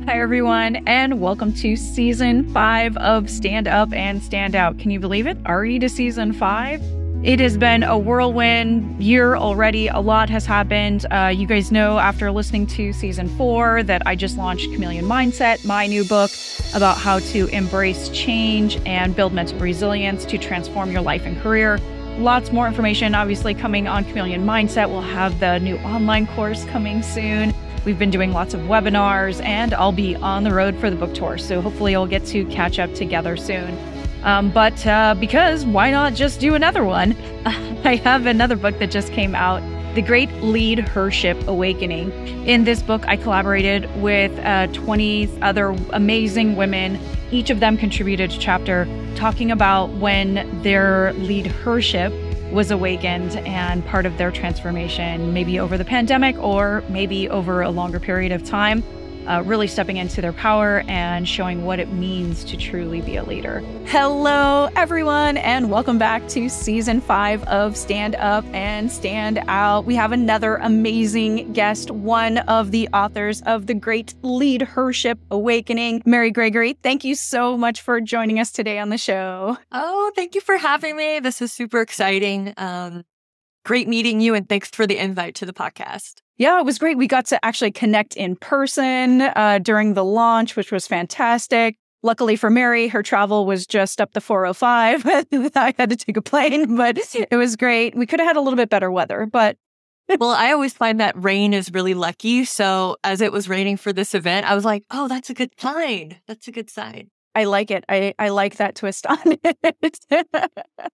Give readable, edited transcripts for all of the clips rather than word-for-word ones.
Hi, everyone, and welcome to Season 5 of Stand Up and Stand Out. Can you believe it? Already to Season 5? It has been a whirlwind year already. A lot has happened. You guys know after listening to Season 4 that I just launched Chameleon Mindset, my new book about how to embrace change and build mental resilience to transform your life and career. Lots more information obviously coming on Chameleon Mindset. We'll have the new online course coming soon. We've been doing lots of webinars, and I'll be on the road for the book tour. So hopefully I'll get to catch up together soon. Because why not just do another one? I have another book that just came out, The Great LeadHERship Awakening. In this book, I collaborated with 20 other amazing women. Each of them contributed a chapter talking about when their leadership was awakened and part of their transformation, maybe over the pandemic or maybe over a longer period of time, really stepping into their power and showing what it means to truly be a leader. Hello, everyone, and welcome back to Season 5 of Stand Up and Stand Out. We have another amazing guest, one of the authors of The Great LeadHERship Awakening, Mary Gregory. Thank you so much for joining us today on the show. Oh, thank you for having me. This is super exciting. Great meeting you, and thanks for the invite to the podcast. Yeah, it was great. We got to actually connect in person during the launch, which was fantastic. Luckily for Mary, her travel was just up the 405. I had to take a plane, but it was great. We could have had a little bit better weather, but... Well, I always find that rain is really lucky. So as it was raining for this event, I was like, oh, that's a good sign. That's a good sign. I like it. I like that twist on it.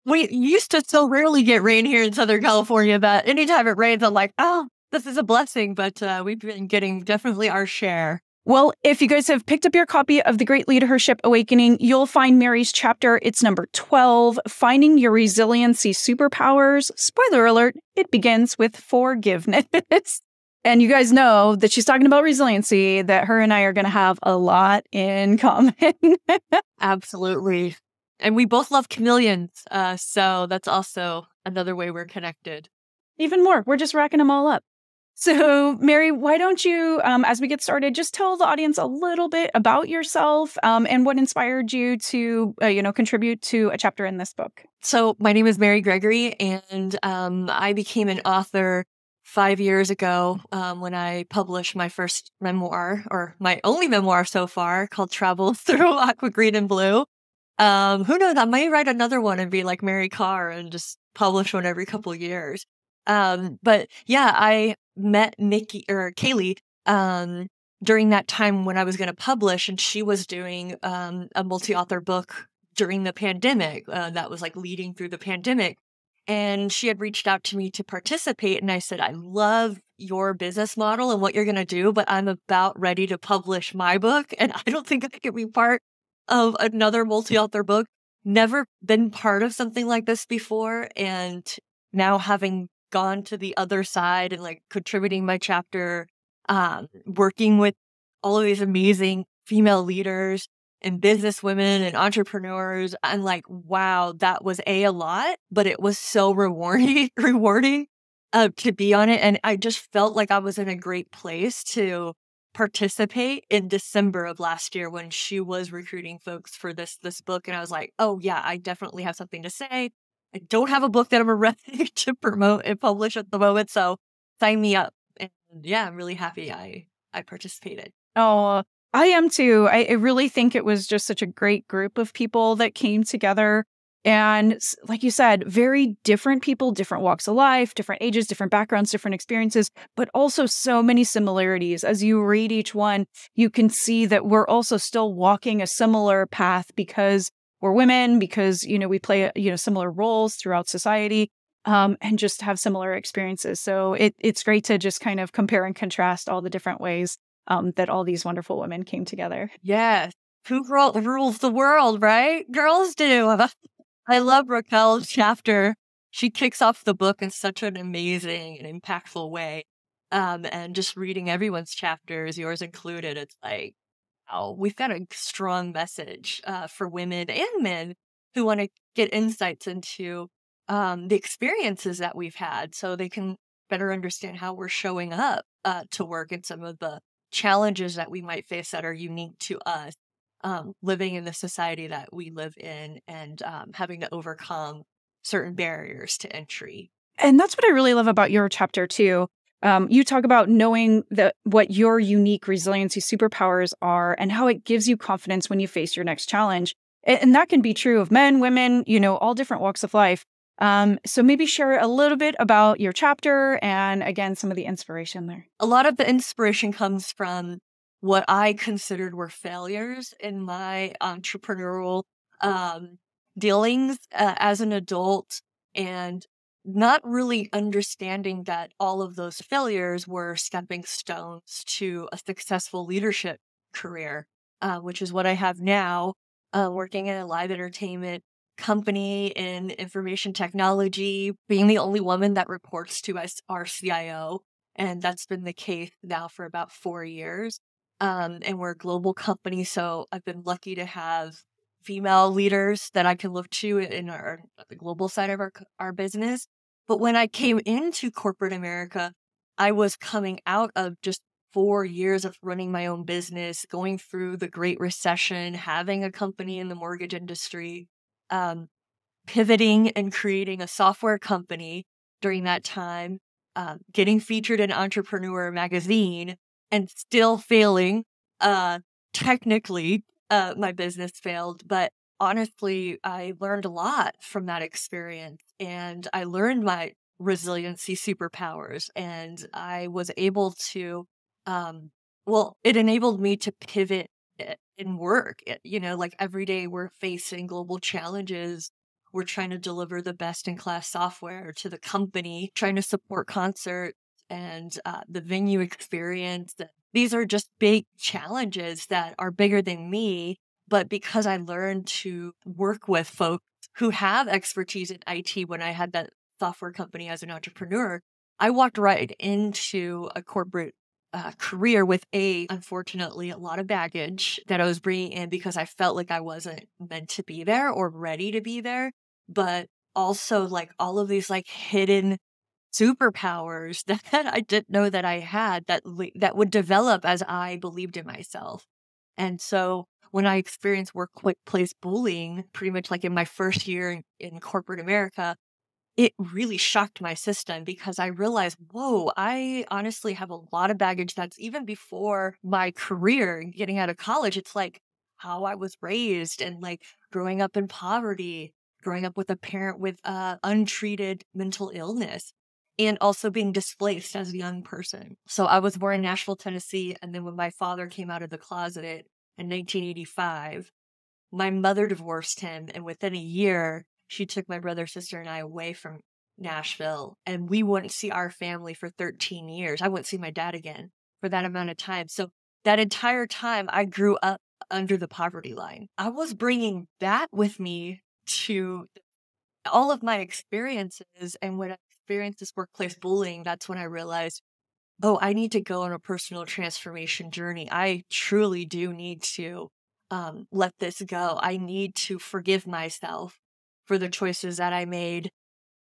We used to so rarely get rain here in Southern California that anytime it rains, I'm like, oh, this is a blessing. But we've been getting definitely our share. Well, if you guys have picked up your copy of The Great LeadHERship Awakening, you'll find Mary's chapter. It's number 12, Finding Your Resiliency Superpowers. Spoiler alert, it begins with forgiveness. And you guys know that she's talking about resiliency, that her and I are going to have a lot in common. Absolutely. And we both love chameleons. So that's also another way we're connected. Even more. We're just racking them all up. So, Mary, why don't you, as we get started, just tell the audience a little bit about yourself and what inspired you to, contribute to a chapter in this book. So my name is Mary Gregory, and I became an author 5 years ago when I published my first memoir, or my only memoir so far, called Travel Through Aqua, Green, and Blue. Who knows? I may write another one and be like Mary Carr and just publish one every couple of years. But yeah, I met Kaylee during that time when I was going to publish, and she was doing a multi-author book during the pandemic that was like leading through the pandemic. And she had reached out to me to participate. And I said, I love your business model and what you're going to do, but I'm about ready to publish my book. And I don't think I can be part of another multi-author book. Never been part of something like this before. And now having gone to the other side and like contributing my chapter, working with all of these amazing female leaders and business women and entrepreneurs, I'm like, wow, that was a lot, but it was so rewarding to be on it. And I just felt like I was in a great place to participate in December of last year when she was recruiting folks for this book. And I was like, oh yeah, I definitely have something to say. I don't have a book that I'm ready to promote and publish at the moment, so sign me up. And yeah, I'm really happy I participated. Oh, I am too. I really think it was just such a great group of people that came together. And like you said, very different people, different walks of life, different ages, different backgrounds, different experiences, but also so many similarities. As you read each one, you can see that we're also still walking a similar path because we're women, because, we play, similar roles throughout society, and just have similar experiences. So it's great to just kind of compare and contrast all the different ways that all these wonderful women came together. Yes. Who rules the world, right? Girls do. I love Raquel's chapter. She kicks off the book in such an amazing and impactful way. And just reading everyone's chapters, yours included, it's like, oh, we've got a strong message for women and men who want to get insights into the experiences that we've had so they can better understand how we're showing up to work and some of the challenges that we might face that are unique to us, living in the society that we live in, and having to overcome certain barriers to entry. And that's what I really love about your chapter too. You talk about knowing what your unique resiliency superpowers are and how it gives you confidence when you face your next challenge. And that can be true of men, women, all different walks of life. So maybe share a little bit about your chapter and, again, some of the inspiration there. A lot of the inspiration comes from what I considered were failures in my entrepreneurial dealings as an adult, and not really understanding that all of those failures were stepping stones to a successful leadership career, which is what I have now, working in a live entertainment company in information technology, being the only woman that reports to us, our CIO. And that's been the case now for about 4 years. And we're a global company, so I've been lucky to have female leaders that I can look to in the global side of our business. But when I came into corporate America, I was coming out of just 4 years of running my own business, going through the Great Recession, having a company in the mortgage industry, pivoting and creating a software company during that time, getting featured in Entrepreneur magazine, and still failing. Technically, my business failed, but honestly, I learned a lot from that experience, and I learned my resiliency superpowers, and I was able to, it enabled me to pivot in work. Like every day we're facing global challenges. We're trying to deliver the best in class software to the company, trying to support concerts and the venue experience. These are just big challenges that are bigger than me. But because I learned to work with folks who have expertise in IT when I had that software company as an entrepreneur, I walked right into a corporate career with unfortunately, a lot of baggage that I was bringing in because I felt like I wasn't meant to be there or ready to be there. But also like all of these like hidden superpowers that I didn't know that I had that would develop as I believed in myself. And so when I experienced workplace bullying, pretty much like in my first year in corporate America, it really shocked my system because I realized, whoa, I honestly have a lot of baggage that's even before my career getting out of college. It's like how I was raised and like growing up in poverty, growing up with a parent with untreated mental illness, and also being displaced as a young person. So I was born in Nashville, Tennessee. And then when my father came out of the closet in 1985, my mother divorced him. And within a year, she took my brother, sister, and I away from Nashville. And we wouldn't see our family for 13 years. I wouldn't see my dad again for that amount of time. So that entire time, I grew up under the poverty line. I was bringing that with me to all of my experiences. And when I experienced this workplace bullying, that's when I realized, oh, I need to go on a personal transformation journey. I truly do need to let this go. I need to forgive myself for the choices that I made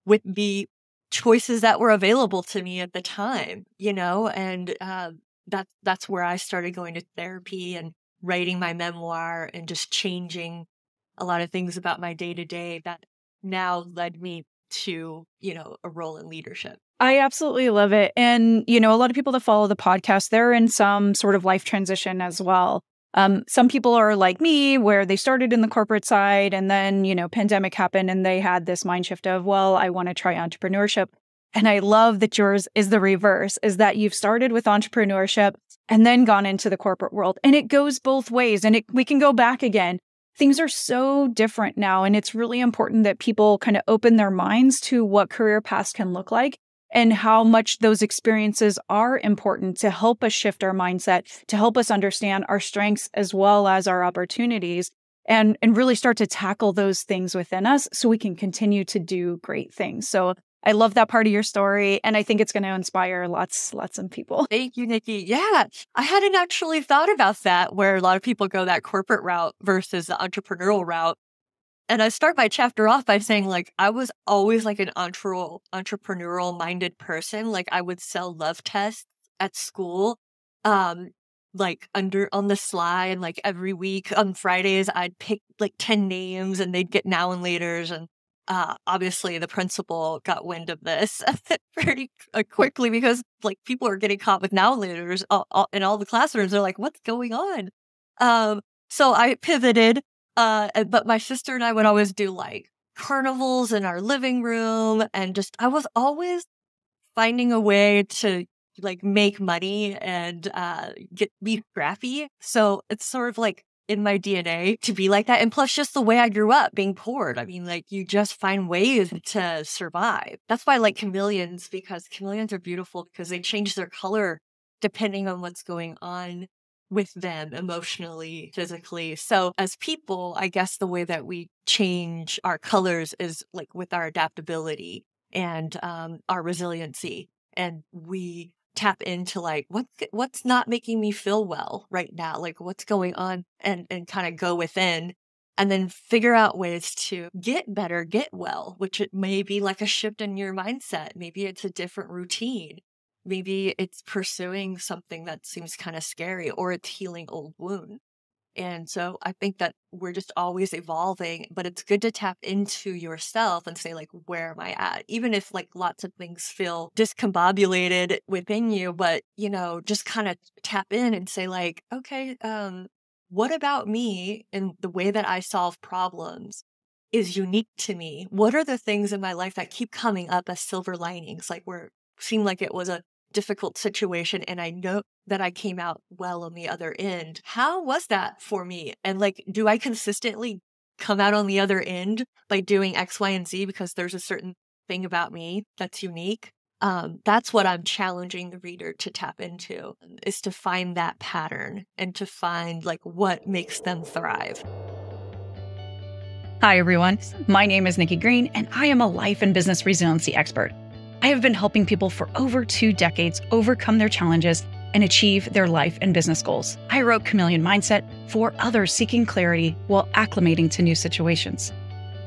with the choices that were available to me at the time, and that's where I started going to therapy and writing my memoir and just changing a lot of things about my day-to-day that now led me to, a role in leadership. I absolutely love it. And, a lot of people that follow the podcast, they're in some sort of life transition as well. Some people are like me, where they started in the corporate side and then, pandemic happened and they had this mind shift of, well, I want to try entrepreneurship. And I love that yours is the reverse, is that you've started with entrepreneurship and then gone into the corporate world. And it goes both ways, and we can go back again. Things are so different now, and it's really important that people kind of open their minds to what career paths can look like and how much those experiences are important to help us shift our mindset, to help us understand our strengths as well as our opportunities, and really start to tackle those things within us so we can continue to do great things. So I love that part of your story, and I think it's going to inspire lots of people. Thank you, Nikki. Yeah, I hadn't actually thought about that, where a lot of people go that corporate route versus the entrepreneurial route. And I start my chapter off by saying, like, I was always like an entrepreneurial minded person. Like, I would sell love tests at school. like on the sly, and like every week on Fridays I'd pick like 10 names and they'd get now and laters. And obviously the principal got wind of this pretty quickly, because like people are getting caught with now and laters in all the classrooms. They're like, what's going on? So I pivoted, but my sister and I would always do like carnivals in our living room, and just I was always finding a way to like make money and be scrappy. So it's sort of like in my DNA to be like that. And plus just the way I grew up being poor. I mean, like you just find ways to survive. That's why I like chameleons, because chameleons are beautiful because they change their color depending on what's going on with them emotionally, physically. So as people, I guess the way that we change our colors is like with our adaptability and our resiliency. And we tap into like, what's not making me feel well right now? Like what's going on, and kind of go within and then figure out ways to get better, get well, which it may be like a shift in your mindset. Maybe it's a different routine. Maybe it's pursuing something that seems kind of scary, or it's healing old wounds. And so I think that we're just always evolving, but it's good to tap into yourself and say like, where am I at? Even if like lots of things feel discombobulated within you, but you know, just kind of tap in and say like, okay, what about me and the way that I solve problems is unique to me? What are the things in my life that keep coming up as silver linings? Like seemed like it was a difficult situation, and I know that I came out well on the other end. How was that for me? And like, do I consistently come out on the other end by doing X, Y, and Z because there's a certain thing about me that's unique? That's what I'm challenging the reader to tap into, is to find that pattern and to find like what makes them thrive. Hi, everyone. My name is Nikki Green, and I am a life and business resiliency expert. I have been helping people for over 2 decades overcome their challenges and achieve their life and business goals. I wrote Chameleon Mindset for others seeking clarity while acclimating to new situations.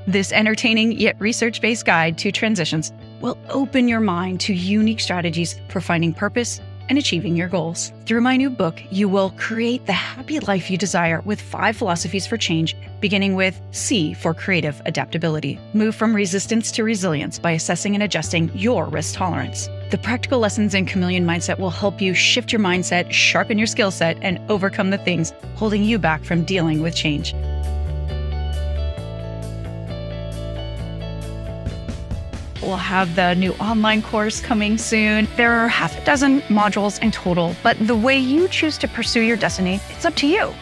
This entertaining yet research-based guide to transitions will open your mind to unique strategies for finding purpose and achieving your goals. Through my new book, you will create the happy life you desire with 5 philosophies for change, beginning with C for creative adaptability. Move from resistance to resilience by assessing and adjusting your risk tolerance. The practical lessons in Chameleon Mindset will help you shift your mindset, sharpen your skill set, and overcome the things holding you back from dealing with change. We'll have the new online course coming soon. There are half a dozen modules in total, but the way you choose to pursue your destiny, it's up to you.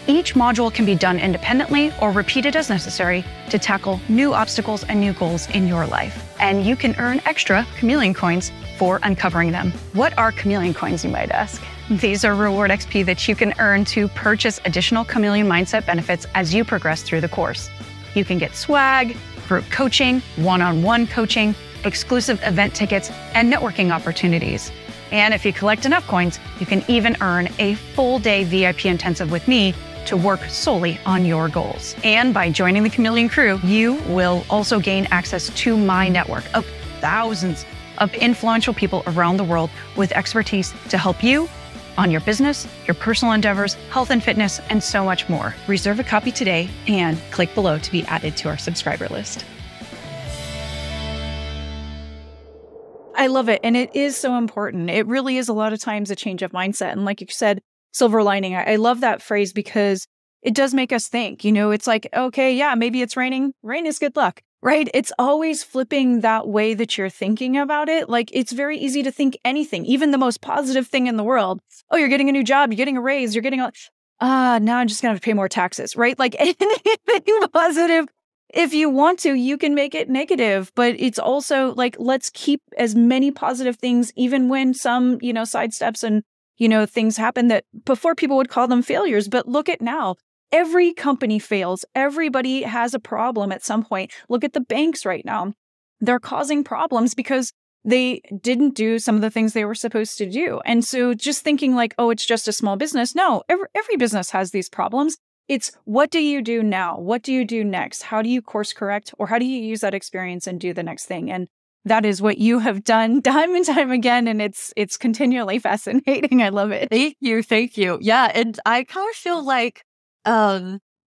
Each module can be done independently or repeated as necessary to tackle new obstacles and new goals in your life. And you can earn extra chameleon coins for uncovering them. What are chameleon coins, you might ask? These are reward XP that you can earn to purchase additional Chameleon Mindset benefits as you progress through the course. You can get swag, group coaching, one-on-one coaching, exclusive event tickets, and networking opportunities. And if you collect enough coins, you can even earn a full-day VIP intensive with me to work solely on your goals. And by joining the Chameleon crew, you will also gain access to my network of thousands of influential people around the world with expertise to help you on your business, your personal endeavors, health and fitness, and so much more. Reserve a copy today and click below to be added to our subscriber list. I love it. And it is so important. It really is a lot of times a change of mindset. And like you said, silver lining. I love that phrase because it does make us think, you know, it's like, okay, yeah, maybe it's raining. Rain is good luck, right? It's always flipping that way that you're thinking about it. Like it's very easy to think anything, even the most positive thing in the world. Oh, you're getting a new job, you're getting a raise, you're getting now I'm just going to have to pay more taxes, right? Like anything positive. If you want to, you can make it negative, but it's also like, let's keep as many positive things, even when some, you know, sidesteps and, you know, things happen that before people would call them failures. But look at now. Every company fails. Everybody has a problem at some point. Look at the banks right now. They're causing problems because they didn't do some of the things they were supposed to do. And so just thinking like, oh, it's just a small business. No, every business has these problems. It's what do you do now? What do you do next? How do you course correct? Or how do you use that experience and do the next thing? And that is what you have done time and time again. And it's continually fascinating. I love it. Thank you. Thank you. Yeah. And I kind of feel like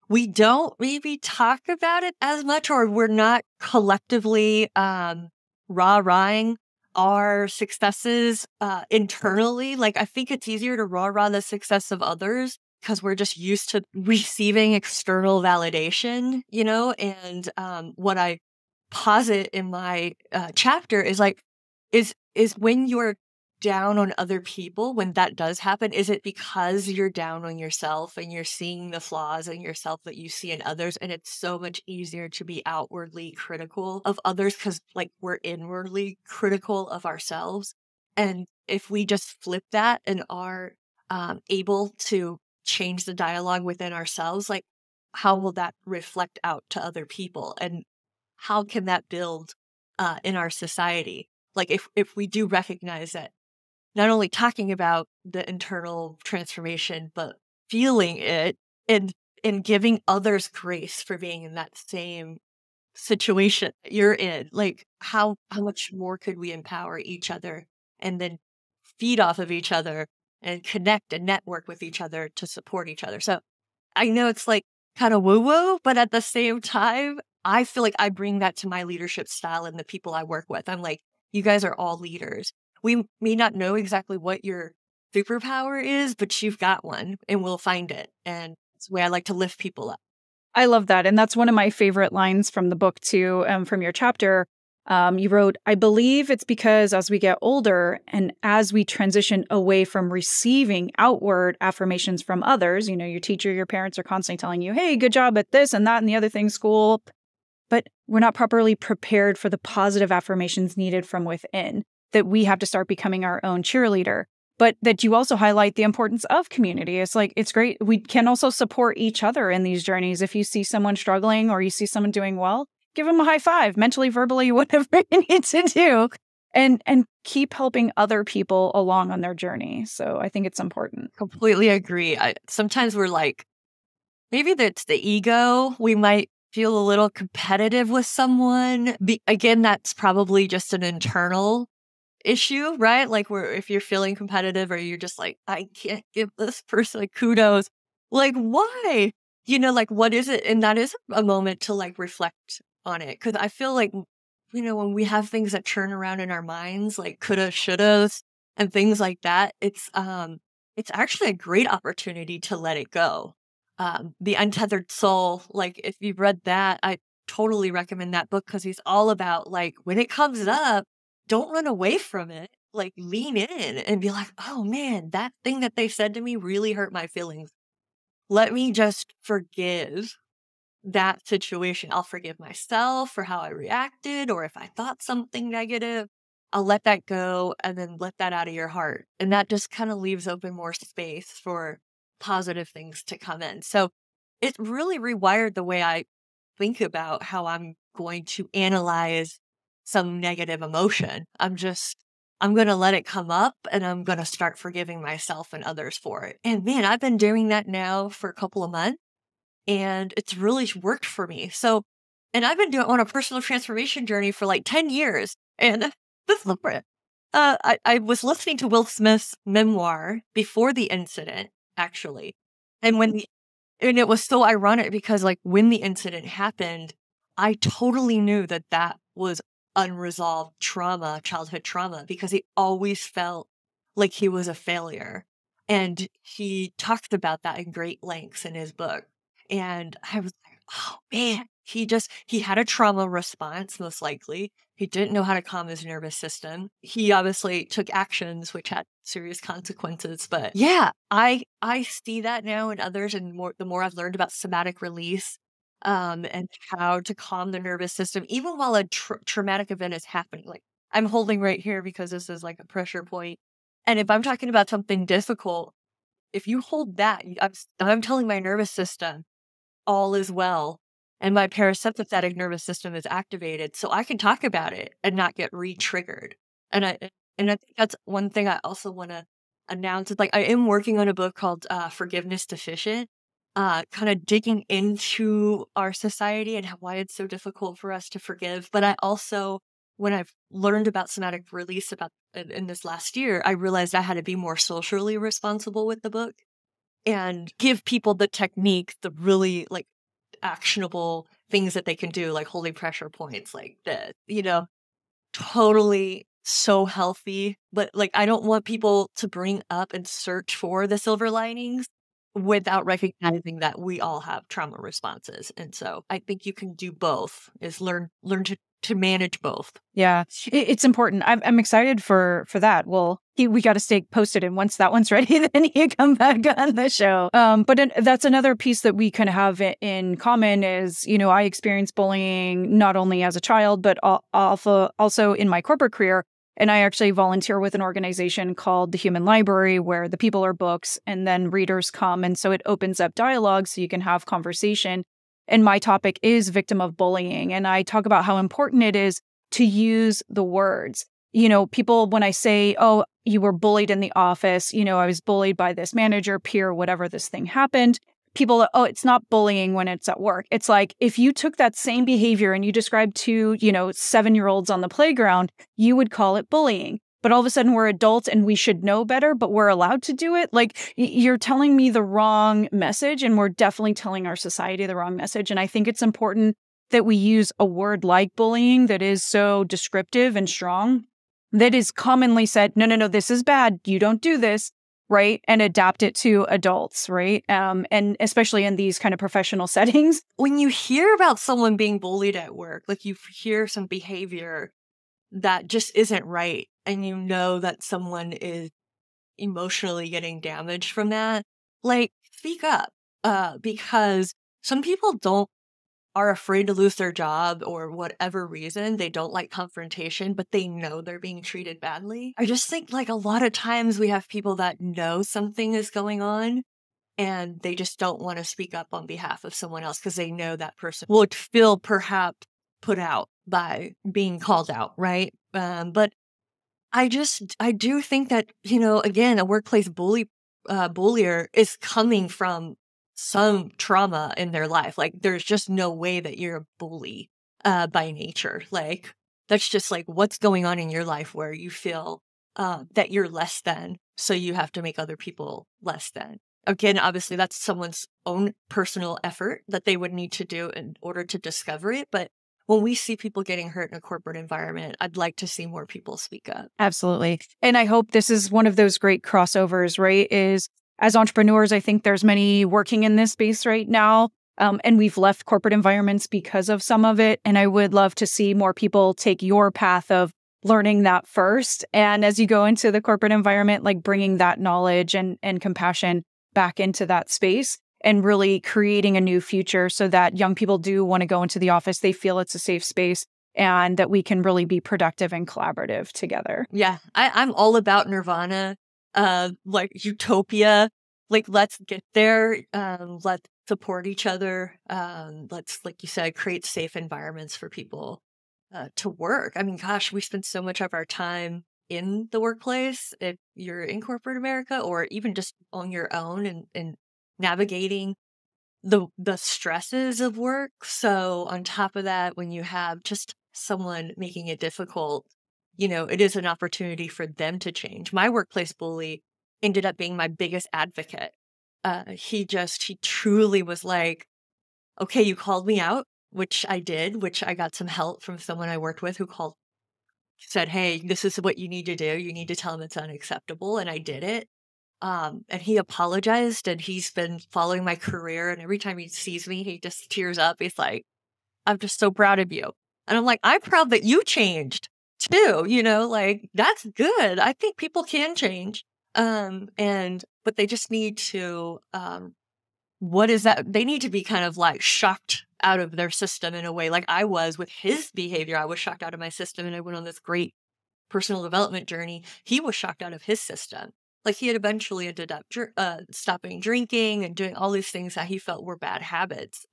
we don't maybe talk about it as much, or we're not collectively rah-rahing our successes internally. Like, I think it's easier to rah-rah the success of others because we're just used to receiving external validation, you know? And what I posit in my chapter is like, is when you're down on other people, when that does happen, is it because you're down on yourself and you're seeing the flaws in yourself that you see in others? And it's so much easier to be outwardly critical of others because like we're inwardly critical of ourselves. And if we just flip that and are able to change the dialogue within ourselves, like how will that reflect out to other people? And how can that build in our society? Like if we do recognize that not only talking about the internal transformation, but feeling it and giving others grace for being in that same situation you're in, like how much more could we empower each other and then feed off of each other and connect and network with each other to support each other. So I know it's like kind of woo-woo, but at the same time, I feel like I bring that to my leadership style and the people I work with. I'm like, you guys are all leaders. We may not know exactly what your superpower is, but you've got one and we'll find it. And it's the way I like to lift people up. I love that. And that's one of my favorite lines from the book too, from your chapter. You wrote, I believe it's because as we get older and as we transition away from receiving outward affirmations from others, you know, your teacher, your parents are constantly telling you, hey, good job at this and that and the other thing, school. But we're not properly prepared for the positive affirmations needed from within, that we have to start becoming our own cheerleader. But that you also highlight the importance of community. It's like, it's great. We can also support each other in these journeys. If you see someone struggling or you see someone doing well, give them a high five, mentally, verbally, whatever you need to do, and keep helping other people along on their journey. So I think it's important. Completely agree. Sometimes we're like, maybe that's the ego. We might feel a little competitive with someone. Again, that's probably just an internal issue, right? Like if you're feeling competitive or you're just like, I can't give this person like kudos. Like, why? You know, like, what is it? And that is a moment to like reflect on it. Cause I feel like, you know, when we have things that churn around in our minds, like coulda, shouldas and things like that, it's actually a great opportunity to let it go. The Untethered Soul, like if you've read that, I totally recommend that book because he's all about like, when it comes up, don't run away from it. Like lean in and be like, oh man, that thing that they said to me really hurt my feelings. Let me just forgive that situation. I'll forgive myself for how I reacted, or if I thought something negative, I'll let that go and then let that out of your heart. And that just kind of leaves open more space for positive things to come in. So it really rewired the way I think about how I'm going to analyze some negative emotion. I'm going to let it come up and I'm going to start forgiving myself and others for it. And man, I've been doing that now for a couple of months and it's really worked for me. So, and I've been doing on a personal transformation journey for like 10 years. And this is I was listening to Will Smith's memoir before the incident, actually. And and it was so ironic because like when the incident happened, I totally knew that was unresolved trauma, childhood trauma, because he always felt like he was a failure. And he talked about that in great lengths in his book. And I was like, oh man, he had a trauma response, most likely. He didn't know how to calm his nervous system. He obviously took actions which had serious consequences. But yeah, I see that now in others, and the more I've learned about somatic release, and how to calm the nervous system, even while a traumatic event is happening. Like I'm holding right here because this is like a pressure point. And if I'm talking about something difficult, if you hold that, I'm telling my nervous system, all is well. And my parasympathetic nervous system is activated. So I can talk about it and not get re-triggered. And I think that's one thing I also want to announce. It's like I am working on a book called Forgiveness Deficient, kind of digging into our society and why it's so difficult for us to forgive. But I also when I've learned about somatic release in this last year, I realized I had to be more socially responsible with the book and give people the technique, the really like actionable things that they can do, like holding pressure points, like the, totally so healthy. But like, I don't want people to bring up and search for the silver linings without recognizing that we all have trauma responses. And so I think you can do both, is learn to manage both. Yeah, it's important. I'm excited for that. Well, we got to stay posted, and once that one's ready, then you come back on the show. That's another piece that we kind of have in common is, I experienced bullying not only as a child, but also in my corporate career. And I actually volunteer with an organization called the Human Library, where the people are books and then readers come. And so it opens up dialogue so you can have conversation. And my topic is victim of bullying. And I talk about how important it is to use the words. People, when I say, oh, you were bullied in the office, I was bullied by this manager, peer, whatever this thing happened. People, oh, it's not bullying when it's at work. It's like, if you took that same behavior and you described two, 7-year-olds on the playground, you would call it bullying. But all of a sudden we're adults and we should know better, but we're allowed to do it. Like, you're telling me the wrong message, and we're definitely telling our society the wrong message. And I think it's important that we use a word like bullying that is so descriptive and strong, that is commonly said, no, this is bad. You don't do this, right? And adapt it to adults, right? And especially in these kind of professional settings. When you hear about someone being bullied at work, like you hear some behavior that just isn't right, and you know that someone is emotionally getting damaged from that, like, speak up. Because some people are afraid to lose their job, or whatever reason, they don't like confrontation, but they know they're being treated badly. I just think like a lot of times we have people that know something is going on, and they just don't want to speak up on behalf of someone else because they know that person would feel perhaps put out by being called out, right? But I do think that, again, a workplace bullier is coming from some trauma in their life. Like, there's just no way that you're a bully by nature. Like, that's just like what's going on in your life where you feel that you're less than, so you have to make other people less than. Again, obviously, that's someone's own personal effort that they would need to do in order to discover it. But when we see people getting hurt in a corporate environment, I'd like to see more people speak up. Absolutely. And I hope this is one of those great crossovers, right? Is as entrepreneurs, I think there's many working in this space right now. And we've left corporate environments because of some of it. And I would love to see more people take your path of learning that first. And as you go into the corporate environment, like bringing that knowledge and compassion back into that space, and really creating a new future so that young people do want to go into the office. They feel it's a safe space, and that we can really be productive and collaborative together. Yeah, I'm all about nirvana, like utopia. Like, let's get there. Let's support each other. Let's, like you said, create safe environments for people to work. I mean, gosh, we spend so much of our time in the workplace, if you're in corporate America, or even just on your own and navigating the stresses of work. So on top of that, when you have just someone making it difficult, it is an opportunity for them to change. My workplace bully ended up being my biggest advocate. He truly was like, okay, you called me out, which I did, which I got some help from someone I worked with who said, hey, this is what you need to do. You need to tell them it's unacceptable. And I did it. And he apologized, and he's been following my career. And every time he sees me, he just tears up. He's like, I'm just so proud of you. And I'm like, I'm proud that you changed too. Like, that's good. I think people can change. But they just need to, what is that? They need to be kind of like shocked out of their system in a way. Like I was with his behavior. I was shocked out of my system, and I went on this great personal development journey. He was shocked out of his system. Like, he had eventually ended up stopping drinking and doing all these things that he felt were bad habits.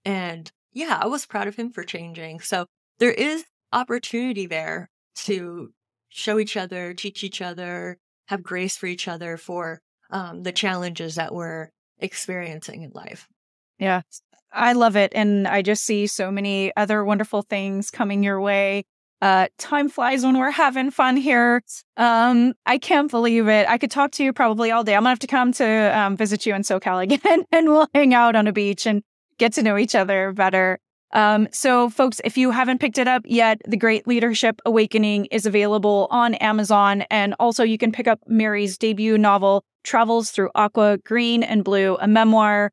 And yeah, I was proud of him for changing. So there is opportunity there to show each other, teach each other, have grace for each other for the challenges that we're experiencing in life. Yeah, I love it. And I just see so many other wonderful things coming your way. Time flies when we're having fun here. I can't believe it. I could talk to you probably all day. I'm gonna have to come to visit you in SoCal again, and we'll hang out on a beach and get to know each other better. So folks, if you haven't picked it up yet, The Great LeadHERship Awakening is available on Amazon. And also you can pick up Mary's debut novel, Travels Through Aqua, Green, and Blue, a memoir.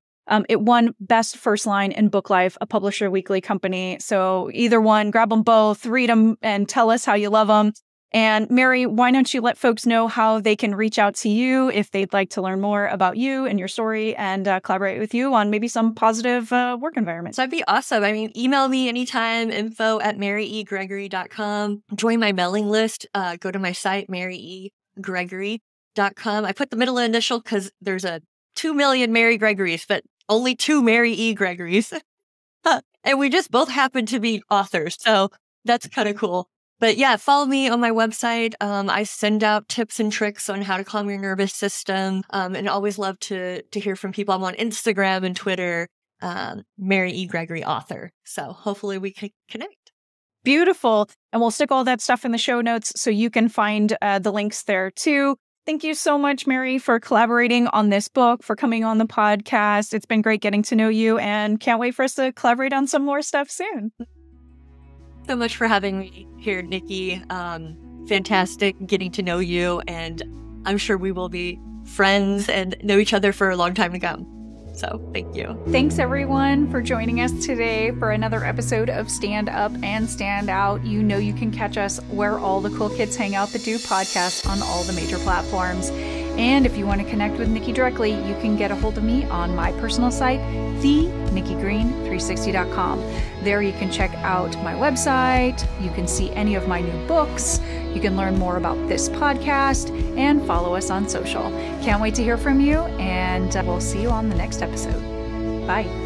It won Best First Line in Book Life, a Publisher Weekly company. So either one, grab them both, read them, and tell us how you love them. And Mary, why don't you let folks know how they can reach out to you if they'd like to learn more about you and your story and collaborate with you on maybe some positive work environment? So that'd be awesome. I mean, email me anytime, info@maryegregory.com. Join my mailing list. Go to my site, maryegregory.com. I put the middle initial because there's 2 million Mary Gregorys, but only 2 Mary E. Gregorys. And we just both happen to be authors. So that's kind of cool. But yeah, follow me on my website. I send out tips and tricks on how to calm your nervous system. And always love to hear from people. I'm on Instagram and Twitter, Mary E. Gregory author. So hopefully we can connect. Beautiful. And we'll stick all that stuff in the show notes so you can find the links there too. Thank you so much, Mary, for collaborating on this book, for coming on the podcast. It's been great getting to know you, and can't wait for us to collaborate on some more stuff soon. So much for having me here, Nikki. Fantastic getting to know you, and I'm sure we will be friends and know each other for a long time to come. So thank you. Thanks, everyone, for joining us today for another episode of Stand Up and Stand Out. You know you can catch us where all the cool kids hang out that do podcasts on all the major platforms. And if you want to connect with Nikki directly, you can get a hold of me on my personal site, thenikkigreen360.com. There you can check out my website, you can see any of my new books, you can learn more about this podcast, and follow us on social. Can't wait to hear from you, and we'll see you on the next episode. Bye.